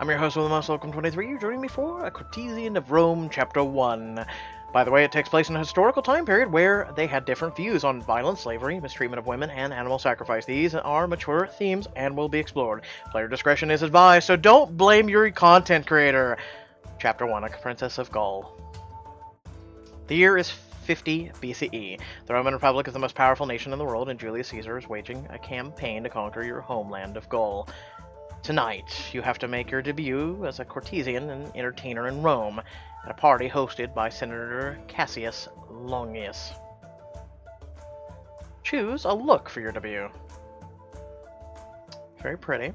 I'm your host with the most, welcome 23. You're joining me for A Courtesan of Rome, Chapter 1. By the way, it takes place in a historical time period where they had different views on violence, slavery, mistreatment of women, and animal sacrifice. These are mature themes and will be explored. Player discretion is advised, so don't blame your content creator. Chapter 1, A Princess of Gaul. The year is 50 BCE. The Roman Republic is the most powerful nation in the world, and Julius Caesar is waging a campaign to conquer your homeland of Gaul. Tonight, you have to make your debut as a courtesan and entertainer in Rome, at a party hosted by Senator Cassius Longius. Choose a look for your debut. Very pretty.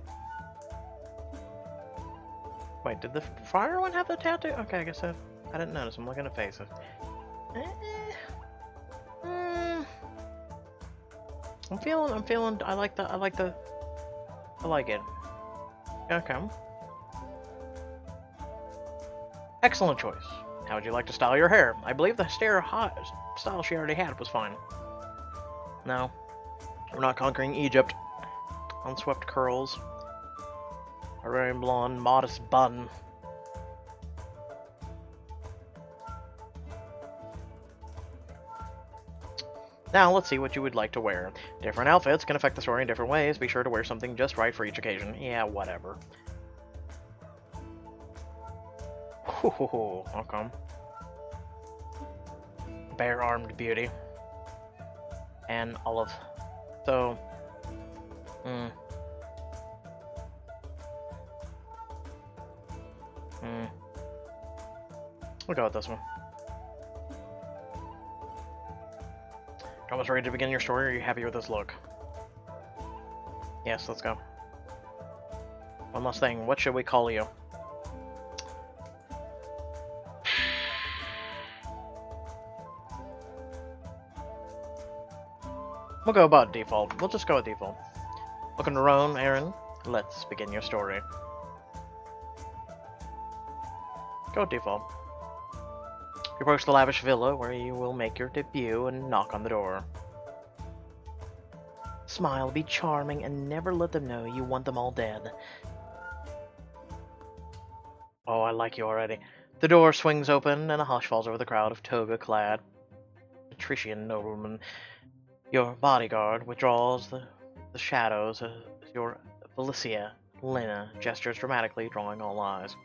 Wait, did the friar one have the tattoo? Okay, I guess I didn't notice. I'm looking at faces. I'm feeling, I like it. Okay. Excellent choice. How would you like to style your hair? I believe the style she already had was fine. No. We're not conquering Egypt. Unswept curls. A very blonde, modest bun. Now, let's see what you would like to wear. Different outfits can affect the story in different ways. Be sure to wear something just right for each occasion. Yeah, whatever. Okay. Bare-armed beauty. And olive. So... We'll go with this one. Almost ready to begin your story, or are you happy with this look? Yes, let's go. One last thing, what should we call you? We'll go about default. We'll just go with default. Welcome to Rome, Aaron. Let's begin your story. Go with default. You approach the lavish villa where you will make your debut and knock on the door. Smile, be charming, and never let them know you want them all dead. Oh, I like you already. The door swings open and a hush falls over the crowd of toga-clad patrician noblemen. Your bodyguard withdraws the shadows as your Felicia, Lena, gestures dramatically, drawing all eyes.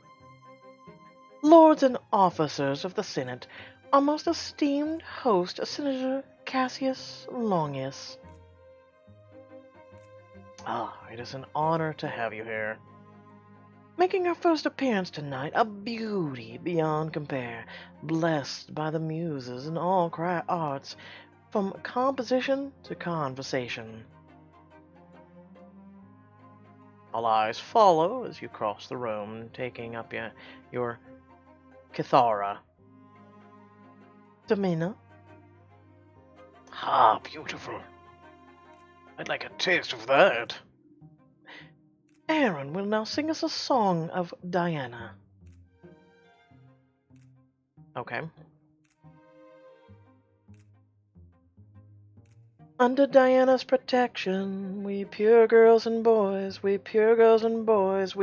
Lords and officers of the Senate, our most esteemed host, Senator Cassius Longius. It is an honor to have you here. Making her first appearance tonight, a beauty beyond compare, blessed by the muses in all arts, from composition to conversation. All eyes follow as you cross the room, taking up your Kithara. Demeanor? Beautiful. I'd like a taste of that. Aaron will now sing us a song of Diana. Okay. Under Diana's protection, we pure girls and boys, we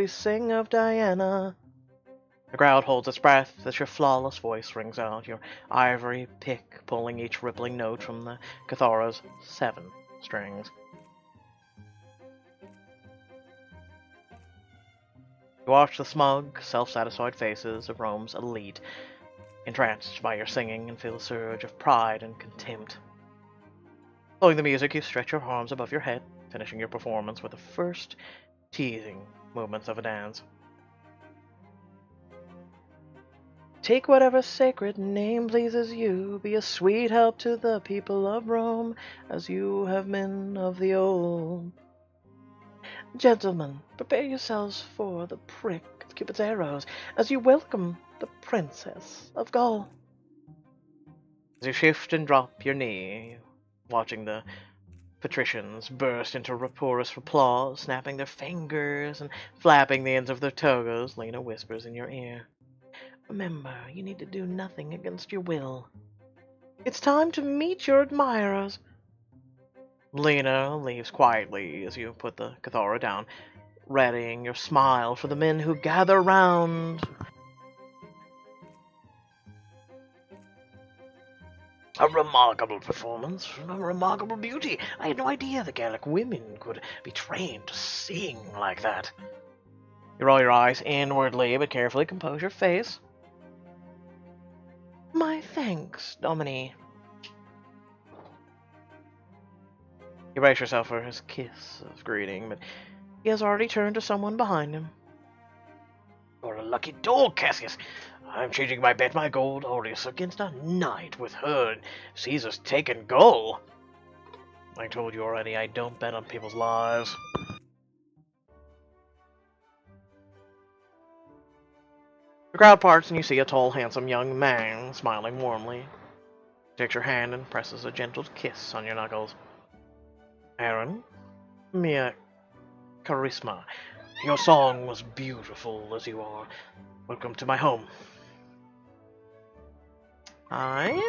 sing of Diana. The crowd holds its breath as your flawless voice rings out, your ivory pick pulling each rippling note from the Kithara's 7 strings. You watch the smug, self-satisfied faces of Rome's elite, entranced by your singing, and feel a surge of pride and contempt. Following the music, you stretch your arms above your head, finishing your performance with the first teasing movements of a dance. Take whatever sacred name pleases you, be a sweet help to the people of Rome, as you have been of the old. Gentlemen, prepare yourselves for the prick of Cupid's arrows, as you welcome the Princess of Gaul. As you shift and drop your knee, watching the patricians burst into rapturous applause, snapping their fingers and flapping the ends of their togas, Lena whispers in your ear. Remember, you need to do nothing against your will. It's time to meet your admirers. Lena leaves quietly as you put the Kithara down. readying your smile for the men who gather round. A remarkable performance, a remarkable beauty. I had no idea the Gallic women could be trained to sing like that. You roll your eyes inwardly, but carefully compose your face. My thanks, Dominie. You brace yourself for his kiss of greeting, but he has already turned to someone behind him. You're a lucky dog, Cassius. I'm changing my bet, my gold Aureus, against a knight with her. Caesar's taken Gaul. I told you already, I don't bet on people's lives. The crowd parts and you see a tall, handsome young man smiling warmly. He takes your hand and presses a gentle kiss on your knuckles. Aaron, mia charisma. Your song was beautiful as you are. Welcome to my home. I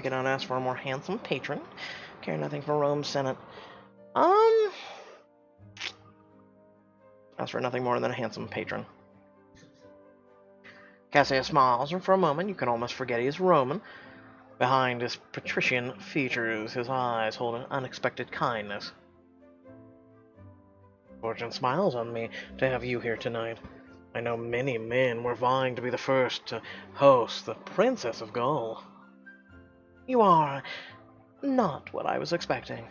cannot ask for a more handsome patron. Care nothing for Rome's Senate. Ask for nothing more than a handsome patron. Cassius smiles, and for a moment you can almost forget he is Roman. Behind his patrician features, his eyes hold an unexpected kindness. Fortune smiles on me to have you here tonight. I know many men were vying to be the first to host the Princess of Gaul. You are not what I was expecting.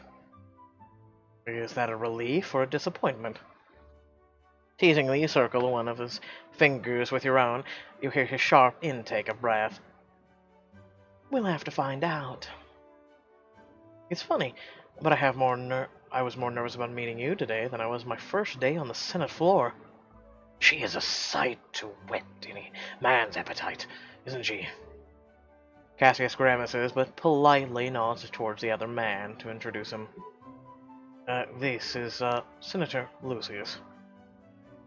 Is that a relief or a disappointment? Teasingly, you circle one of his fingers with your own. You hear his sharp intake of breath. We'll have to find out. It's funny, but I was more nervous about meeting you today than I was my first day on the Senate floor. She is a sight to whet any man's appetite, isn't she? Cassius grimaces, but politely nods towards the other man to introduce him. This is, Senator Lucius.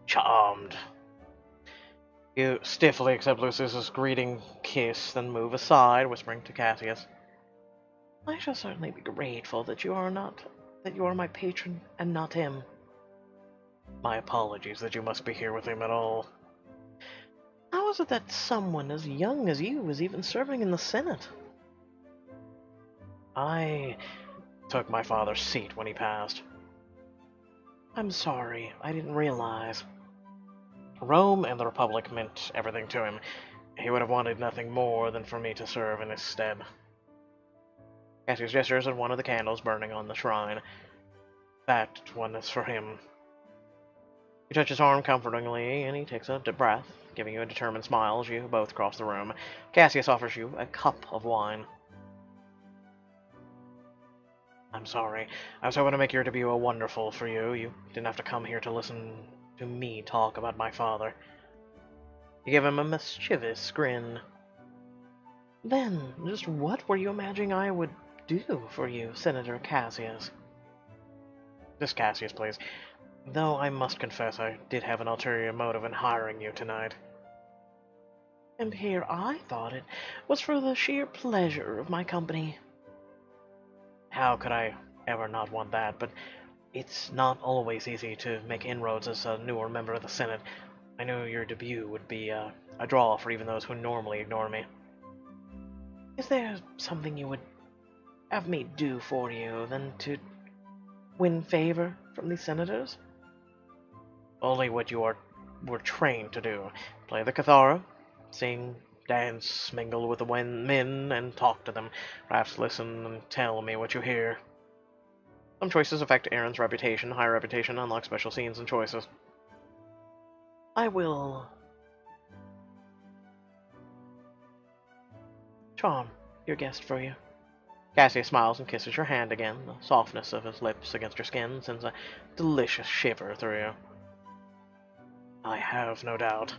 Charmed. You stiffly accept Lucius's greeting kiss, then move aside, whispering to Cassius. I shall certainly be grateful that you are my patron and not him. My apologies that you must be here with him at all. How is it that someone as young as you is even serving in the Senate? I took my father's seat when he passed. I'm sorry, I didn't realize. Rome and the Republic meant everything to him. He would have wanted nothing more than for me to serve in his stead. Cassius gestures at one of the candles burning on the shrine. That one is for him. You touch his arm comfortingly, and he takes a deep breath, giving you a determined smile as you both cross the room. Cassius offers you a cup of wine. I'm sorry. I was hoping to make your debut a wonderful for you. You didn't have to come here to listen to me talk about my father. You give him a mischievous grin. Then, just what were you imagining I would do for you, Senator Cassius? Just Cassius, please. Though I must confess I did have an ulterior motive in hiring you tonight. And here I thought it was for the sheer pleasure of my company. How could I ever not want that? But it's not always easy to make inroads as a newer member of the Senate. I knew your debut would be a draw for even those who normally ignore me. Is there something you would have me do for you than to win favor from these senators? Only what you were trained to do. Play the Cathara, sing, dance, mingle with the men, and talk to them. Perhaps listen and tell me what you hear. Some choices affect Aaron's reputation. High reputation unlocks special scenes and choices. I will charm your guest for you. Cassius smiles and kisses your hand again. The softness of his lips against your skin sends a delicious shiver through you. I have no doubt.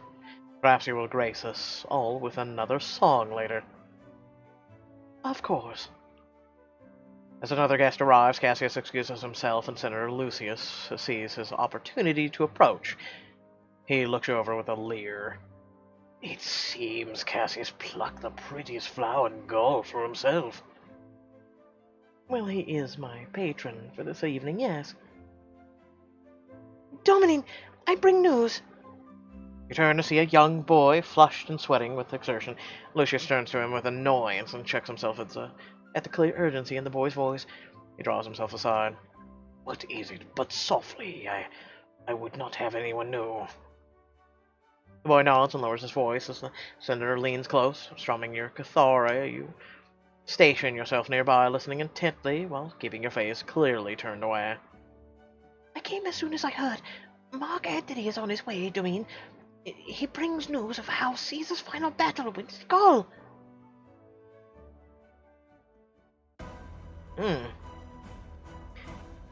Perhaps you will grace us all with another song later. Of course. As another guest arrives, Cassius excuses himself, and Senator Lucius sees his opportunity to approach. He looks you over with a leer. It seems Cassius plucked the prettiest flower in Gaul for himself. Well, he is my patron for this evening, yes. Domine, I bring news. You turn to see a young boy, flushed and sweating with exertion. Lucius turns to him with annoyance and checks himself at the clear urgency in the boy's voice. He draws himself aside. What is it? But softly. I would not have anyone know. The boy nods and lowers his voice as the senator leans close, strumming your Cathara. You station yourself nearby, listening intently while keeping your face clearly turned away. I came as soon as I heard. Mark Antony is on his way, Domine. He brings news of how Caesar's final battle with Gaul.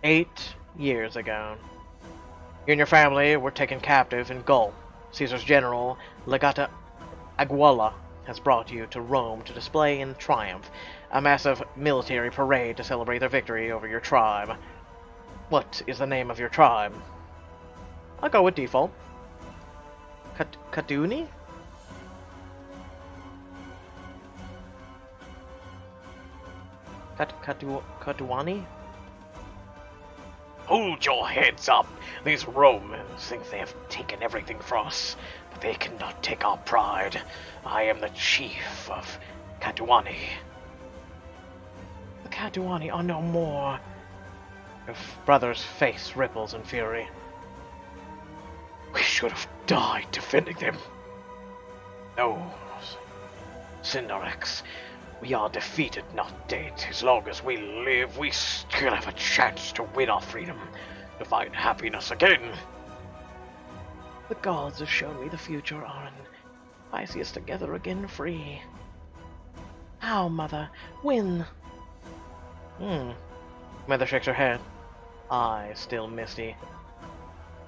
8 years ago. You and your family were taken captive in Gaul. Caesar's general, Legata Aguala, has brought you to Rome to display in triumph a massive military parade to celebrate their victory over your tribe. What is the name of your tribe? I'll go with default. Kaduni? Katuani? Hold your heads up! These Romans think they have taken everything from us, but they cannot take our pride. I am the chief of Katuani. The Katuani are no more. Your brother's face ripples in fury. We should have died defending them. No, Cinderex, we are defeated, not dead. As long as we live, we still have a chance to win our freedom, to find happiness again. The gods have shown me the future, Aran. I see us together again, free. How, Mother? When? Mother shakes her head, eyes still misty.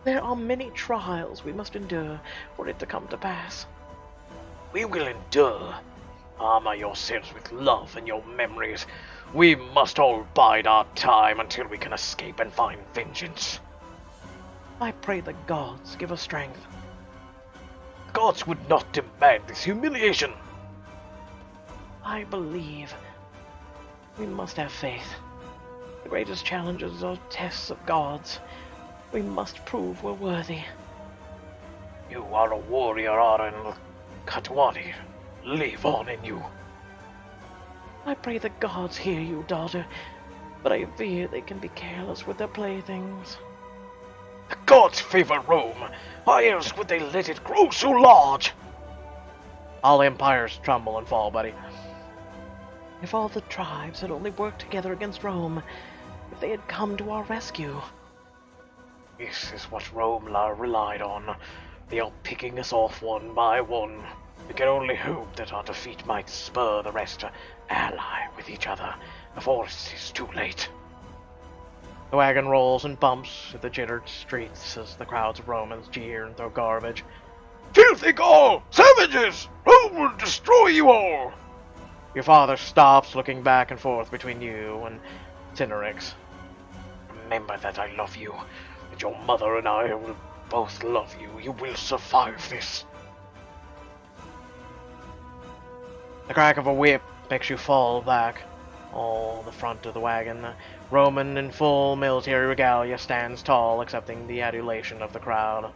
There are many trials we must endure for it to come to pass. We will endure. Armor yourselves with love and your memories. We must all bide our time until we can escape and find vengeance. I pray the gods give us strength. The gods would not demand this humiliation. I believe. We must have faith. The greatest challenges are tests of gods. We must prove we're worthy. You are a warrior, Aran. Katuani, live on in you. I pray the gods hear you, daughter, but I fear they can be careless with their playthings. The gods favor Rome. Why else would they let it grow so large? All empires tremble and fall, buddy. If all the tribes had only worked together against Rome, if they had come to our rescue. This is what Rome relied on. They are picking us off one by one. We can only hope that our defeat might spur the rest to ally with each other before it is too late. The wagon rolls and bumps through the jittered streets as the crowds of Romans jeer and throw garbage. Filthy Gaul! Savages! Rome will destroy you all! Your father stops, looking back and forth between you and Cinderex. Remember that I love you. That your mother and I will both love you. You will survive this. The crack of a whip makes you fall back. All the front of the wagon, the Roman in full military regalia stands tall, accepting the adulation of the crowd.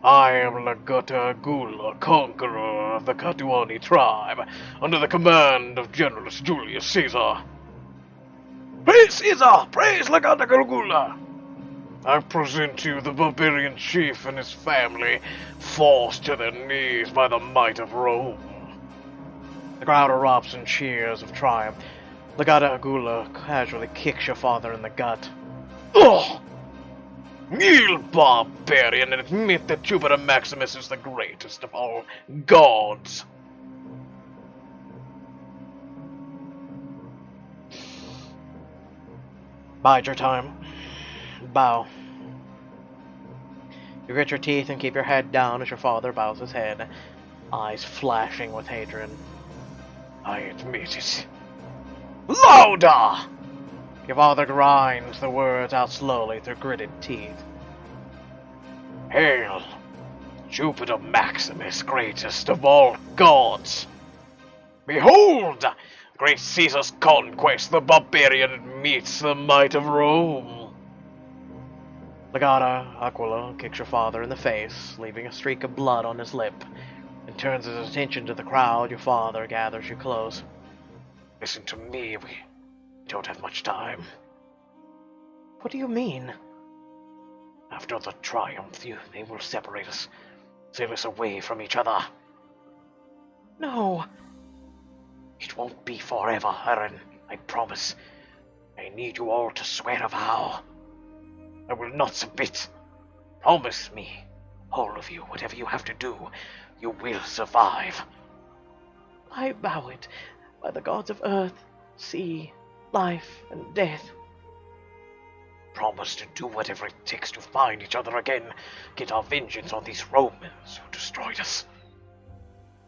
I am Legata Gula, conqueror of the Katuani tribe, under the command of General Julius Caesar. Praise Caesar! Praise Legata Gula! I present to you the barbarian chief and his family, forced to their knees by the might of Rome. The crowd erupts in cheers of triumph. Legata Gula casually kicks your father in the gut. Ugh! Kneel, barbarian, and admit that Jupiter Maximus is the greatest of all gods. Bide your time. Bow. You grit your teeth and keep your head down as your father bows his head, eyes flashing with hatred. I admit it. Louder! Your father grinds the words out slowly through gritted teeth. Hail! Jupiter Maximus, greatest of all gods. Behold! Great Caesar's conquest, the barbarian meets the might of Rome. Legata Aquila kicks your father in the face, leaving a streak of blood on his lip, and turns his attention to the crowd. Your father gathers you close. Listen to me, we don't have much time. What do you mean? After the triumph, they will separate us, save us away from each other. No. It won't be forever, Aaron, I promise. I need you all to swear a vow. I will not submit. Promise me, all of you, whatever you have to do, you will survive. I vow it, by the gods of earth, sea, life, and death. Promise to do whatever it takes to find each other again, get our vengeance on these Romans who destroyed us.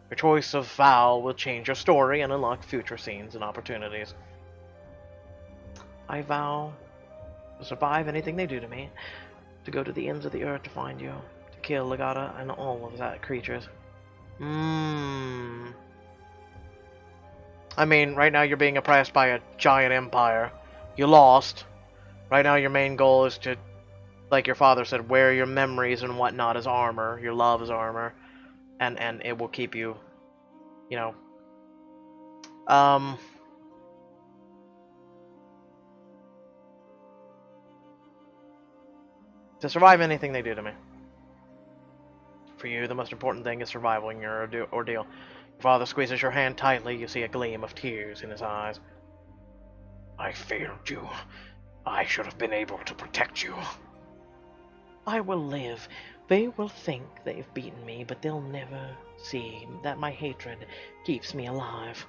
Your choice of vow will change your story and unlock future scenes and opportunities. I vow to survive anything they do to me, to go to the ends of the earth to find you, to kill Legata and all of that creatures. I mean, right now you're being oppressed by a giant empire. You lost. Right now your main goal is to, like your father said, wear your memories and whatnot as armor, your love as armor, and it will keep you, you know, to survive anything they do to me. For you, the most important thing is surviving your ordeal. Your father squeezes your hand tightly. You see a gleam of tears in his eyes. I failed you. I should have been able to protect you. I will live. They will think they've beaten me, but they'll never see that my hatred keeps me alive.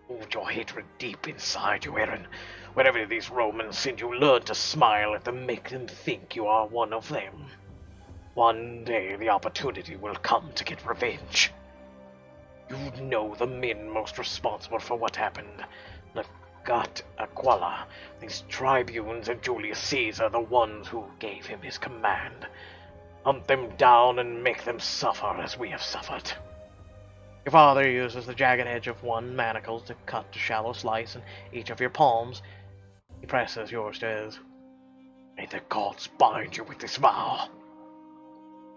Hold your hatred deep inside you, Aaron. Wherever these Romans send you, learn to smile at them, make them think you are one of them. One day the opportunity will come to get revenge. You know the men most responsible for what happened. Legate Aquila, these tribunes and Julius Caesar, the ones who gave him his command. Hunt them down and make them suffer as we have suffered. Your father uses the jagged edge of one manacle to cut a shallow slice in each of your palms. He presses yours to his. May the gods bind you with this vow.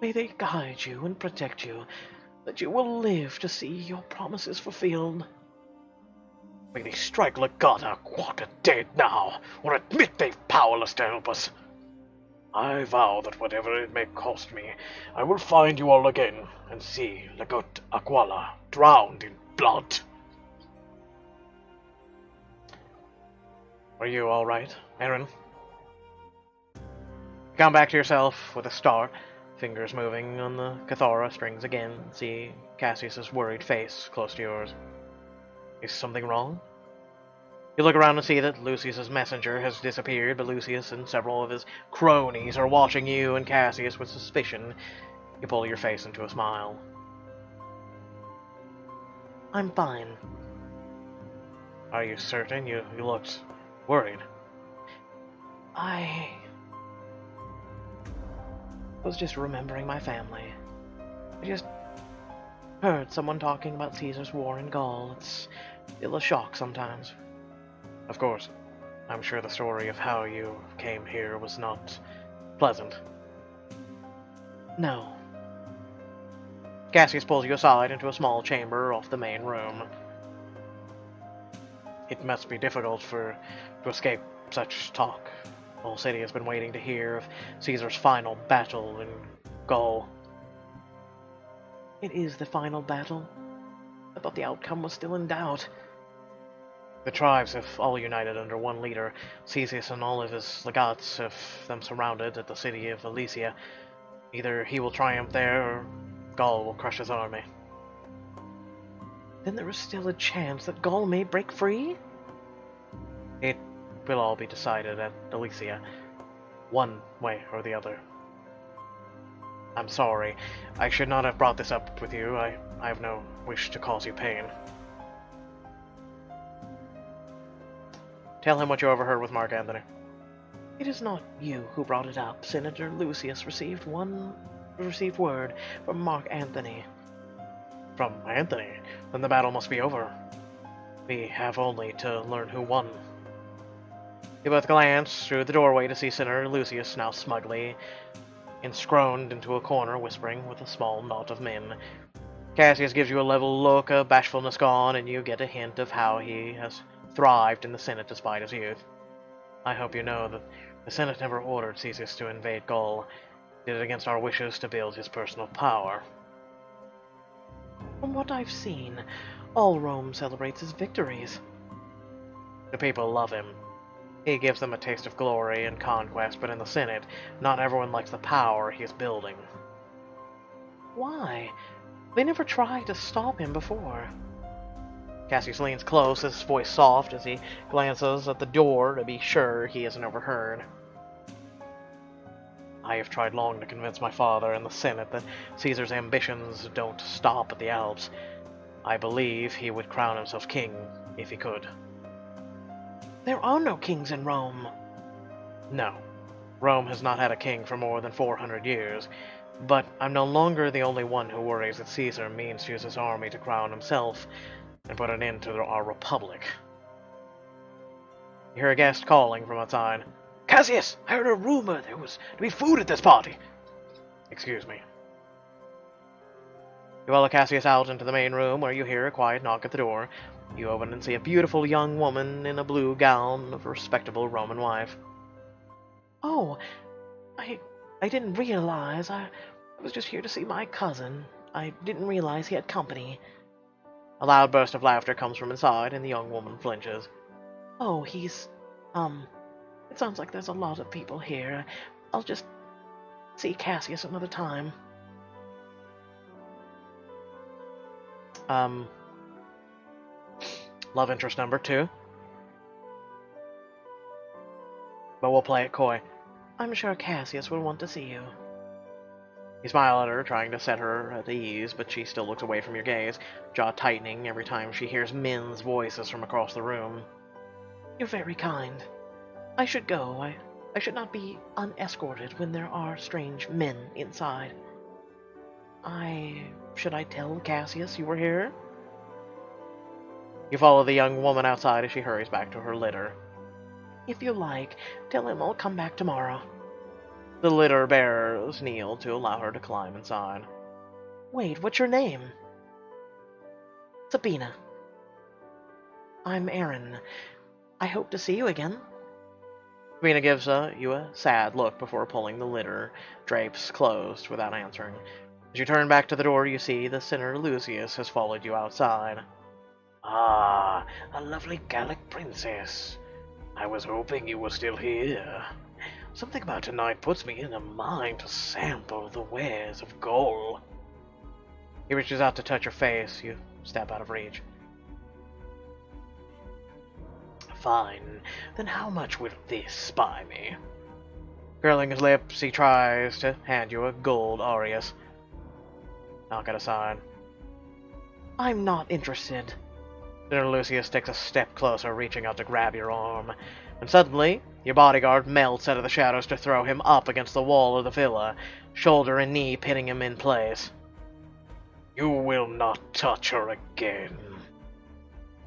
May they guide you and protect you, that you will live to see your promises fulfilled. May they strike Legate Aquila dead now, or admit they're powerless to help us. I vow that whatever it may cost me, I will find you all again and see Legate Aquila drowned in blood. Are you all right, Aaron? Come back to yourself with a start. Fingers moving on the Cathara strings again. See Cassius's worried face close to yours. Is something wrong? You look around and see that Lucius's messenger has disappeared, but Lucius and several of his cronies are watching you and Cassius with suspicion. You pull your face into a smile. I'm fine. Are you certain? You looked worried. I was just remembering my family. I just heard someone talking about Caesar's war in Gaul. It's still a shock sometimes. Of course, I'm sure the story of how you came here was not pleasant. No. Cassius pulls you aside into a small chamber off the main room. It must be difficult to escape such talk. The whole city has been waiting to hear of Caesar's final battle in Gaul. It is the final battle. I thought the outcome was still in doubt. The tribes have all united under one leader. Caesius and all of his legates have them surrounded at the city of Alesia. Either he will triumph there, or Gaul will crush his army. Then there is still a chance that Gaul may break free? It will all be decided at Alesia, one way or the other. I'm sorry. I should not have brought this up with you. I have no wish to cause you pain. Tell him what you overheard with Mark Anthony. It is not you who brought it up. Senator Lucius received one received word from Mark Anthony. From Anthony? Then the battle must be over. We have only to learn who won. You both glance through the doorway to see Senator Lucius now smugly ensconced into a corner, whispering with a small knot of men. Cassius gives you a level look, of bashfulness gone, and you get a hint of how he has thrived in the Senate despite his youth. I hope you know that the Senate never ordered Caesar to invade Gaul. He did it against our wishes to build his personal power. From what I've seen, all Rome celebrates his victories. The people love him. He gives them a taste of glory and conquest, but in the Senate, not everyone likes the power he is building. Why? They never tried to stop him before. Cassius leans close, his voice soft, as he glances at the door to be sure he isn't overheard. I have tried long to convince my father and the Senate that Caesar's ambitions don't stop at the Alps. I believe he would crown himself king if he could. There are no kings in Rome. No. Rome has not had a king for more than 400 years, but I'm no longer the only one who worries that Caesar means to use his army to crown himself and put an end to our republic. You hear a guest calling from outside. Cassius! I heard a rumor there was to be food at this party. Excuse me. You follow Cassius out into the main room, where you hear a quiet knock at the door. You open and see a beautiful young woman in a blue gown of a respectable Roman wife. Oh, I didn't realize. I was just here to see my cousin. I didn't realize he had company. A loud burst of laughter comes from inside, and the young woman flinches. Oh, he's... It sounds like there's a lot of people here. I'll just see Cassius another time. Love interest number 2. But we'll play it coy. I'm sure Cassius will want to see you. You smile at her, trying to set her at ease, but she still looks away from your gaze, jaw tightening every time she hears men's voices from across the room. You're very kind. I should go. I should not be unescorted when there are strange men inside. Should I tell Cassius you were here? You follow the young woman outside as she hurries back to her litter. If you like, tell him I'll come back tomorrow. The litter bearers kneel to allow her to climb inside. Wait, what's your name? Sabina. I'm Aaron. I hope to see you again. Sabina gives you a sad look before pulling the litter drapes closed without answering. As you turn back to the door, you see the Senator Lucius has followed you outside. Ah, a lovely Gallic princess. I was hoping you were still here. Something about tonight puts me in a mind to sample the wares of Gaul. He reaches out to touch your face. You step out of reach. Fine. Then how much will this buy me? Curling his lips, he tries to hand you a gold aureus. Knock it aside. I'm not interested. Senator Lucius takes a step closer, reaching out to grab your arm. And suddenly, your bodyguard melts out of the shadows to throw him up against the wall of the villa, shoulder and knee pinning him in place. You will not touch her again.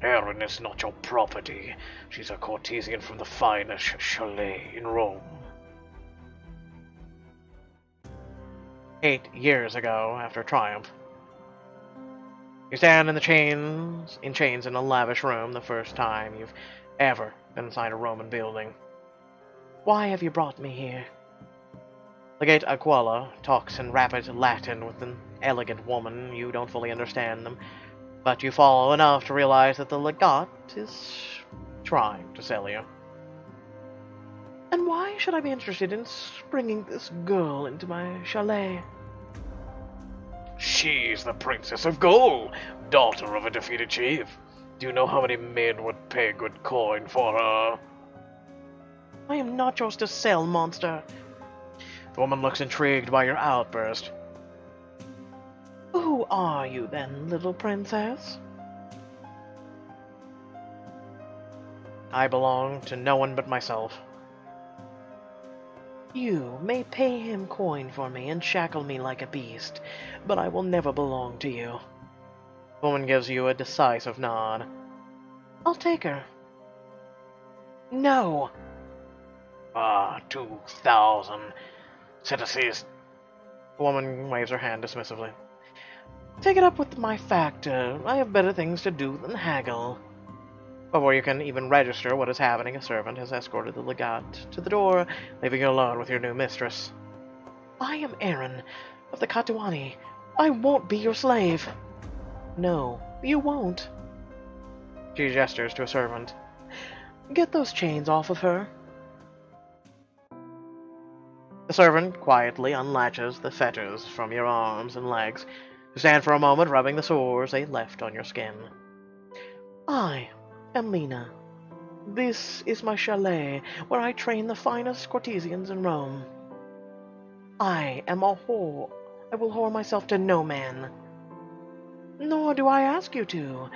Erin is not your property. She's a courtesan from the finest chalet in Rome. 8 years ago, after Triumph. You stand in chains in a lavish room, the first time you've ever been inside a Roman building. Why have you brought me here? Legate Aquila talks in rapid Latin with an elegant woman. You don't fully understand them, but you follow enough to realize that the legate is trying to sell you. And why should I be interested in bringing this girl into my chalet? She's the Princess of Gaul, daughter of a defeated chief. Do you know how many men would pay good coin for her? I am not yours to sell, monster. The woman looks intrigued by your outburst. Who are you then, little princess? I belong to no one but myself. You may pay him coin for me and shackle me like a beast, but I will never belong to you. The woman gives you a decisive nod. I'll take her. No. 2,000 citizens. The woman waves her hand dismissively. Take it up with my factor. I have better things to do than haggle. Before you can even register what is happening, a servant has escorted the legate to the door, leaving you alone with your new mistress. I am Aaron of the Katuani. I won't be your slave. No, you won't. She gestures to a servant. Get those chains off of her. The servant quietly unlatches the fetters from your arms and legs. You stand for a moment, rubbing the sores they left on your skin. I am Lena. This is my chalet, where I train the finest courtesans in Rome. I am a whore. I will whore myself to no man. Nor do I ask you to.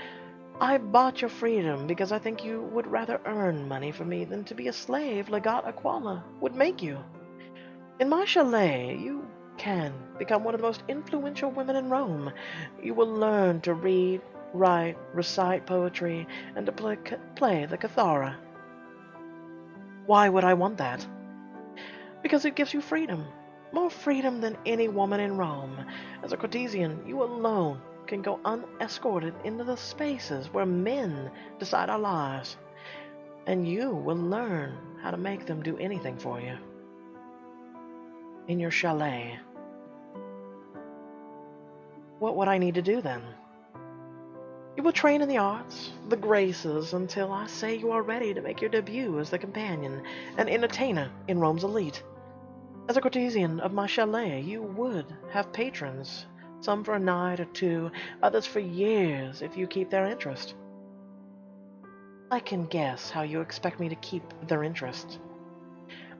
I bought your freedom because I think you would rather earn money for me than to be a slave Legate Aquala would make you. In my chalet, you can become one of the most influential women in Rome. You will learn to read, write, recite poetry, and to play the Cathara. Why would I want that? Because it gives you freedom. More freedom than any woman in Rome. As a courtesan, you alone can go unescorted into the spaces where men decide our lives. And you will learn how to make them do anything for you. In your chalet. What would I need to do then? You will train in the arts, the graces, until I say you are ready to make your debut as the companion and entertainer in Rome's elite. As a courtesan of my chalet, you would have patrons, some for a night or two, others for years if you keep their interest. I can guess how you expect me to keep their interest.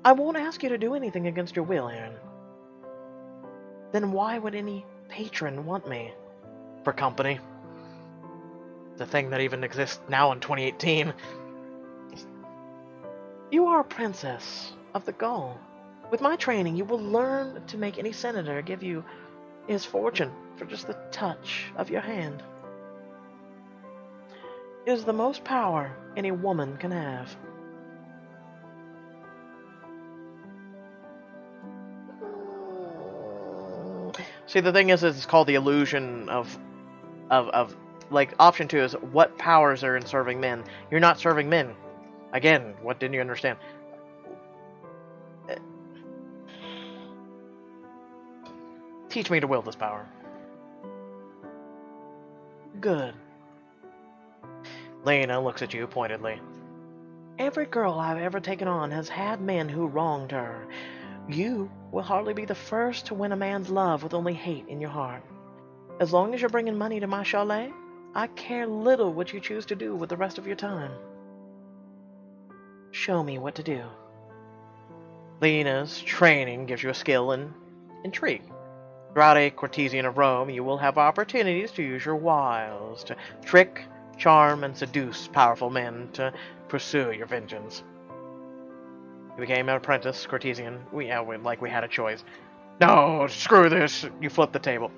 I won't ask you to do anything against your will, Aaron. Then why would any patron want me? For company. The thing that even exists now in 2018. You are a princess of the Gaul. With my training, you will learn to make any senator give you his fortune for just the touch of your hand. It is the most power any woman can have. See, the thing is, it's called the illusion of like, option 2 is what powers are in serving men. You're not serving men. Again, what didn't you understand? Teach me to will this power. Good. Lena looks at you pointedly. Every girl I've ever taken on has had men who wronged her. You will hardly be the first to win a man's love with only hate in your heart. As long as you're bringing money to my chalet, I care little what you choose to do with the rest of your time. Show me what to do. Lena's training gives you a skill in intrigue. Throughout a courtesan of Rome, you will have opportunities to use your wiles, to trick, charm, and seduce powerful men to pursue your vengeance. You became an apprentice courtesan. We had a choice. No, screw this! You flip the table.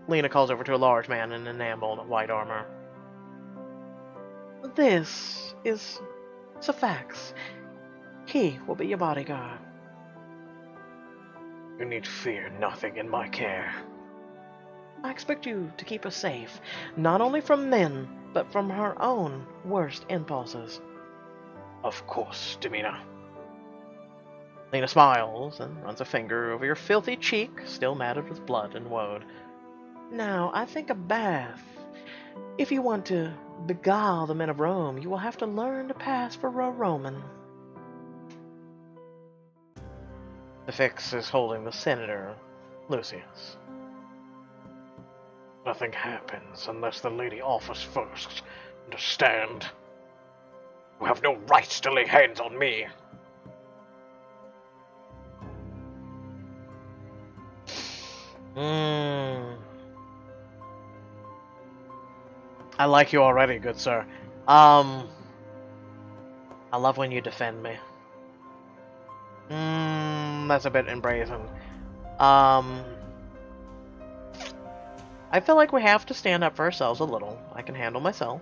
Lena calls over to a large man in enameled white armor. This is Sephax. He will be your bodyguard. You need fear nothing in my care. I expect you to keep her safe, not only from men, but from her own worst impulses. Of course, Demina. Lena smiles and runs a finger over your filthy cheek, still matted with blood and woad. Now, I think a bath. If you want to beguile the men of Rome, you will have to learn to pass for a Roman. The Fix is holding the senator, Lucius. Nothing happens unless the lady offers first. Understand? You have no rights to lay hands on me. I like you already, good sir. I love when you defend me. That's a bit embracing. I feel like we have to stand up for ourselves a little. I can handle myself.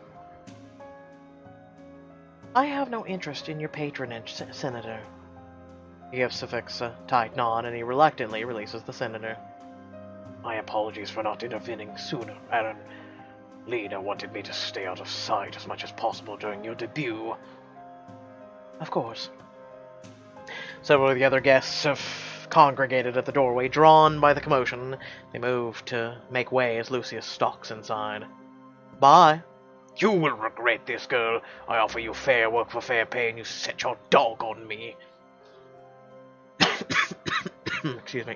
I have no interest in your patronage, Senator. He gives Suffix a tight nod, and he reluctantly releases the Senator. My apologies for not intervening sooner, Aaron. Lena wanted me to stay out of sight as much as possible during your debut. Of course. Several of the other guests have congregated at the doorway, drawn by the commotion. They move to make way as Lucius stalks inside. Bye. You will regret this, girl. I offer you fair work for fair pay, and you set your dog on me. Excuse me.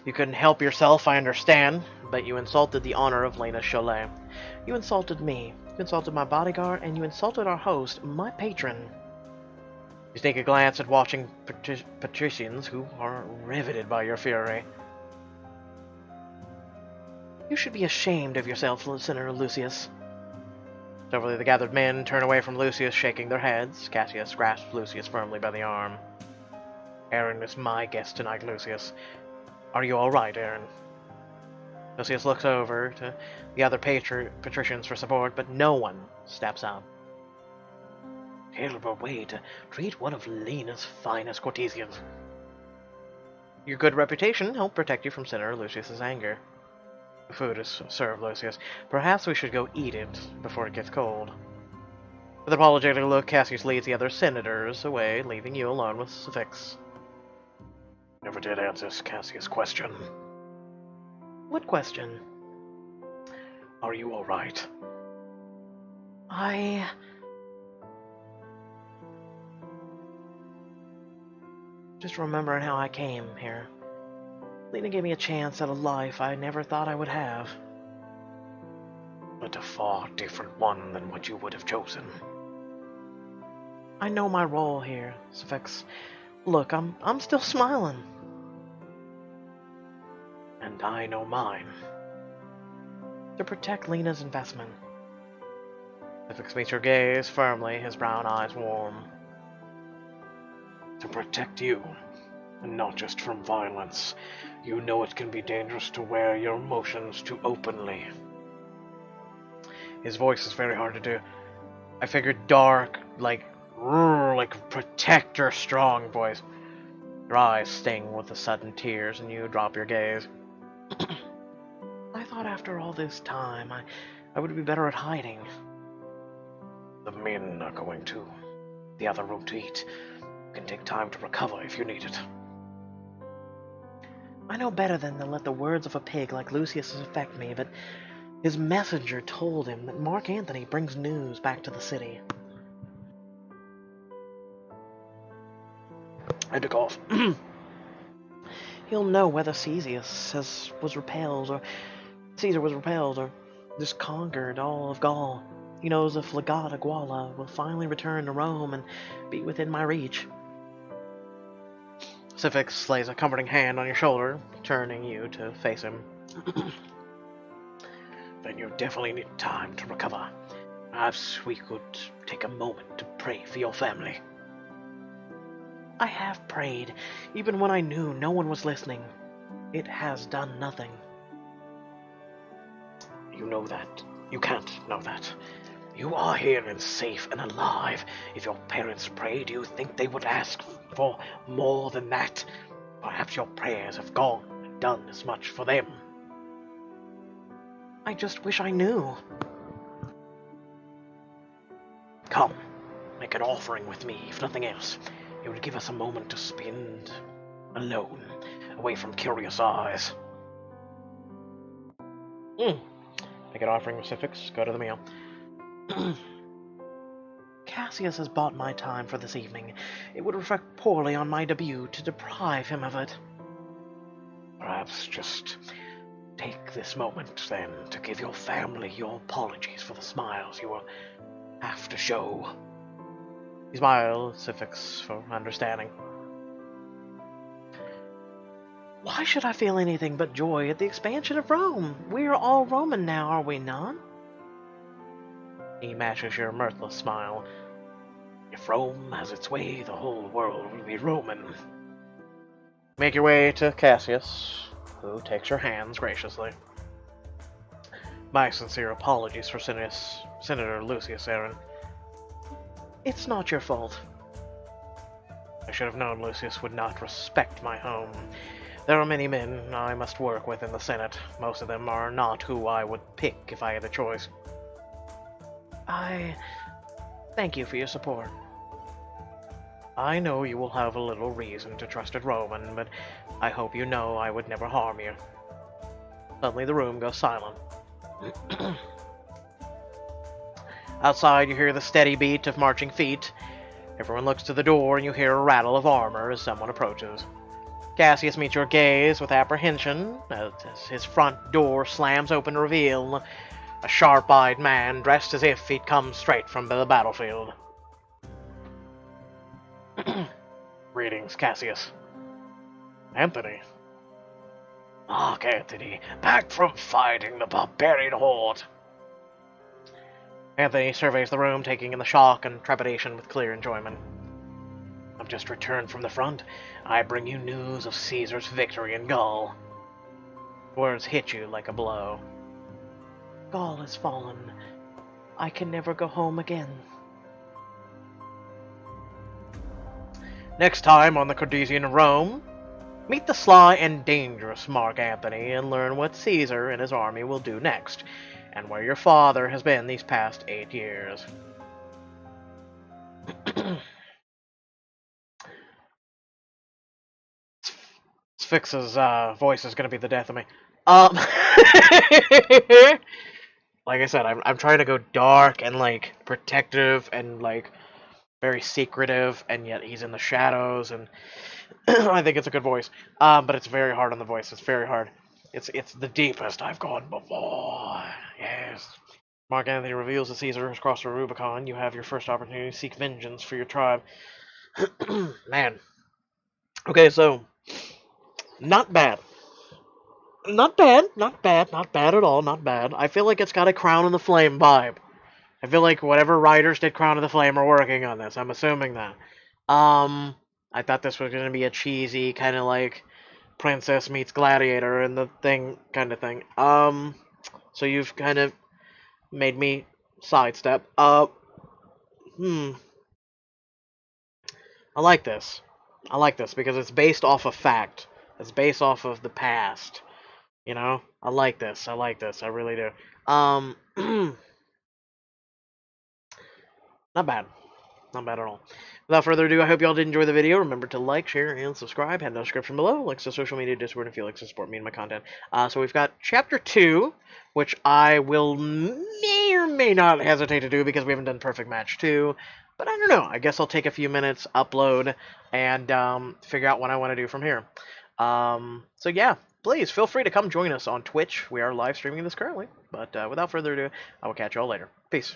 You couldn't help yourself, I understand, but you insulted the honor of Lena's chalet. You insulted me, you insulted my bodyguard, and you insulted our host, my patron. You sneak a glance at watching patricians who are riveted by your fury. You should be ashamed of yourself, Senator Lucius. Several of the gathered men turn away from Lucius, shaking their heads. Cassius grasps Lucius firmly by the arm. Aaron is my guest tonight, Lucius. Are you all right, Aaron? Lucius looks over to the other patricians for support, but no one steps up. Hell of a way to treat one of Lena's finest courtesans. Your good reputation helped protect you from Senator Lucius's anger. The food is served, Lucius. Perhaps we should go eat it before it gets cold. With an apologetic look, Cassius leads the other senators away, leaving you alone with Suffix. Never did answer Cassius' question. What question? Are you all right? Just remembering how I came here. Lena gave me a chance at a life I never thought I would have. But a far different one than what you would have chosen. I know my role here, Suffix. Look, I'm still smiling. And I know mine. To protect Lena's investment. Suffix meets your gaze firmly, his brown eyes warm. To protect you, and not just from violence. You know it can be dangerous to wear your emotions too openly. His voice is very hard to do. I figured dark, like protector strong voice. Your eyes sting with the sudden tears, and you drop your gaze. I thought after all this time, I would be better at hiding. The men are going to the other room to eat. You can take time to recover if you need it. I know better than to let the words of a pig like Lucius affect me, but his messenger told him that Mark Antony brings news back to the city. I took off. He'll know whether Caesar was repelled, or just conquered all of Gaul. He knows if Legata Gala will finally return to Rome and be within my reach. Suffix lays a comforting hand on your shoulder, turning you to face him. Then you definitely need time to recover. Perhaps we could take a moment to pray for your family. I have prayed, even when I knew no one was listening. It has done nothing. You know that. You can't know that. You are here and safe and alive. If your parents prayed, do you think they would ask for more than that? Perhaps your prayers have gone and done as much for them. I just wish I knew. Come, make an offering with me, if nothing else. It would give us a moment to spend alone, away from curious eyes. Make an offering with Suffix, go to the meal. Cassius has bought my time for this evening. It would reflect poorly on my debut to deprive him of it. Perhaps just take this moment, then, to give your family your apologies for the smiles you will have to show. He smiles, Suffix, for understanding. Why should I feel anything but joy at the expansion of Rome? We are all Roman now, are we not? He matches your mirthless smile. If Rome has its way, the whole world will be Roman. Make your way to Cassius, who takes your hands graciously. My sincere apologies for Senator Lucius Aaron. It's not your fault. I should have known Lucius would not respect my home. There are many men I must work with in the Senate. Most of them are not who I would pick if I had a choice. I thank you for your support. I know you will have a little reason to trust a Roman, but I hope you know I would never harm you. Suddenly the room goes silent. Outside you hear the steady beat of marching feet. Everyone looks to the door and you hear a rattle of armor as someone approaches. Cassius meets your gaze with apprehension as his front door slams open to reveal a sharp-eyed man dressed as if he'd come straight from the battlefield. Greetings, Cassius. Anthony. Ah, Anthony, back from fighting the barbarian horde. Anthony surveys the room, taking in the shock and trepidation with clear enjoyment. I've just returned from the front. I bring you news of Caesar's victory in Gaul. Words hit you like a blow. Gaul has fallen. I can never go home again. Next time on the Courtesan of Rome, meet the sly and dangerous Mark Antony and learn what Caesar and his army will do next, and where your father has been these past 8 years. Sphinx's voice is going to be the death of me. Like I said, I'm trying to go dark and, like, protective and, like, very secretive, and yet he's in the shadows, and I think it's a good voice. But it's very hard on the voice. It's very hard. It's the deepest I've gone before. Yes. Mark Antony reveals that Caesar has crossed the Rubicon. You have your first opportunity to seek vengeance for your tribe. Man. Okay, so not bad. Not bad. Not bad. Not bad at all. Not bad. I feel like it's got a Crown of the Flame vibe. I feel like whatever writers did Crown of the Flame are working on this. I'm assuming that. I thought this was going to be a cheesy kind of like Princess meets Gladiator and the thing kind of thing. So you've kind of made me sidestep. I like this. I like this because it's based off of fact. It's based off of the past. You know? I like this. I like this. I really do. Not bad. Not bad at all. Without further ado, I hope y'all did enjoy the video. Remember to like, share, and subscribe. Head in the description below. Links to social media, Discord, if you like to support me and my content. So we've got Chapter 2, which I will may or may not hesitate to do because we haven't done Perfect Match 2. But I don't know. I guess I'll take a few minutes, upload, and figure out what I want to do from here. So yeah, please feel free to come join us on Twitch. We are live streaming this currently. But without further ado, I will catch y'all later. Peace.